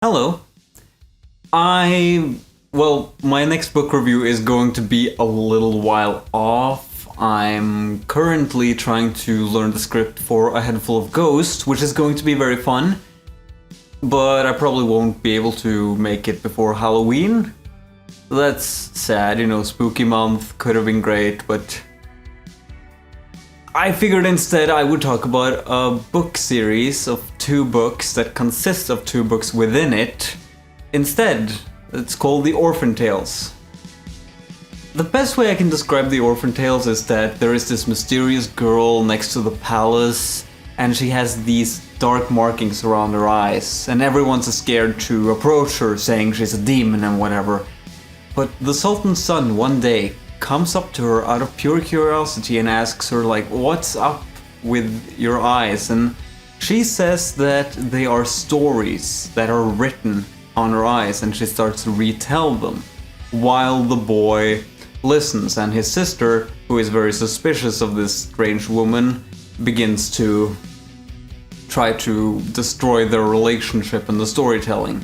Hello. My next book review is going to be a little while off. I'm currently trying to learn the script for A Handful of Ghosts, which is going to be very fun. But I probably won't be able to make it before Halloween. That's sad, spooky month could have been great, but I figured instead I would talk about a book series of 2 books that consists of 2 books within it. Instead, it's called the Orphan Tales. The best way I can describe the Orphan Tales is that there is this mysterious girl next to the palace, and she has these dark markings around her eyes, and everyone's scared to approach her, saying she's a demon and whatever. But the Sultan's son one day comes up to her out of pure curiosity and asks her, what's up with your eyes? And she says that they are stories that are written on her eyes, and she starts to retell them while the boy listens, and his sister, who is very suspicious of this strange woman, begins to try to destroy their relationship and the storytelling.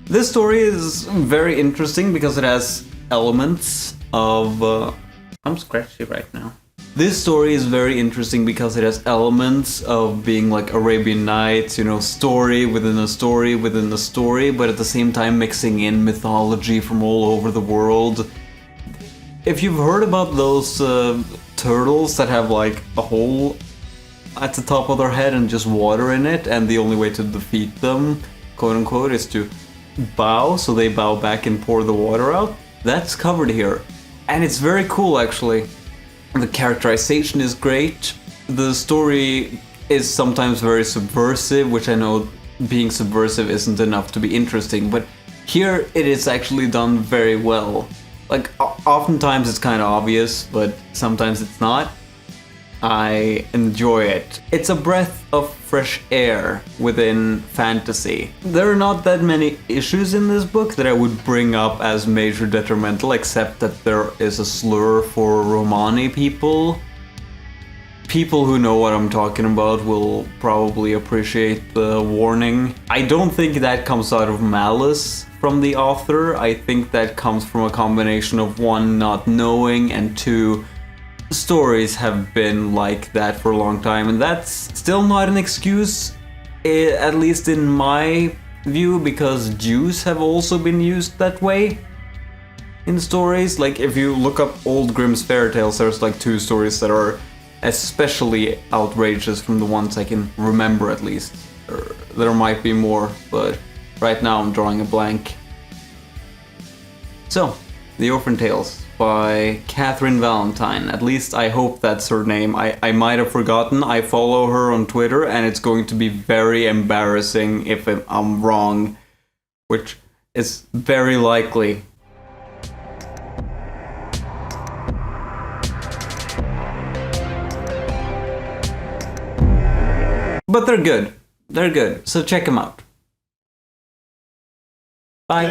This story is very interesting because it has elements of... I'm scratchy right now. This story is very interesting because it has elements of being like Arabian Nights, story within a story within a story, but at the same time mixing in mythology from all over the world. If you've heard about those turtles that have like a hole at the top of their head and just water in it, and the only way to defeat them, quote unquote, is to bow, so they bow back and pour the water out, that's covered here. And it's very cool, actually. The characterization is great. The story is sometimes very subversive, which I know being subversive isn't enough to be interesting, but here it is actually done very well. Oftentimes it's kind of obvious, but sometimes it's not. I enjoy it. It's a breath of fresh air within fantasy. There are not that many issues in this book that I would bring up as major detrimental, except that there is a slur for Romani people. People who know what I'm talking about will probably appreciate the warning. I don't think that comes out of malice from the author. I think that comes from a combination of 1, not knowing, and 2, stories have been like that for a long time, and that's still not an excuse, at least in my view, because Jews have also been used that way in stories. If you look up old Grimm's fairy tales, there's 2 stories that are especially outrageous from the ones I can remember, at least. There might be more, but right now I'm drawing a blank. So, The Orphan Tales by Catherine Valentine. At least I hope that's her name. I might have forgotten. I follow her on Twitter, and it's going to be very embarrassing if I'm wrong, which is very likely. But they're good. They're good. So check them out. Bye.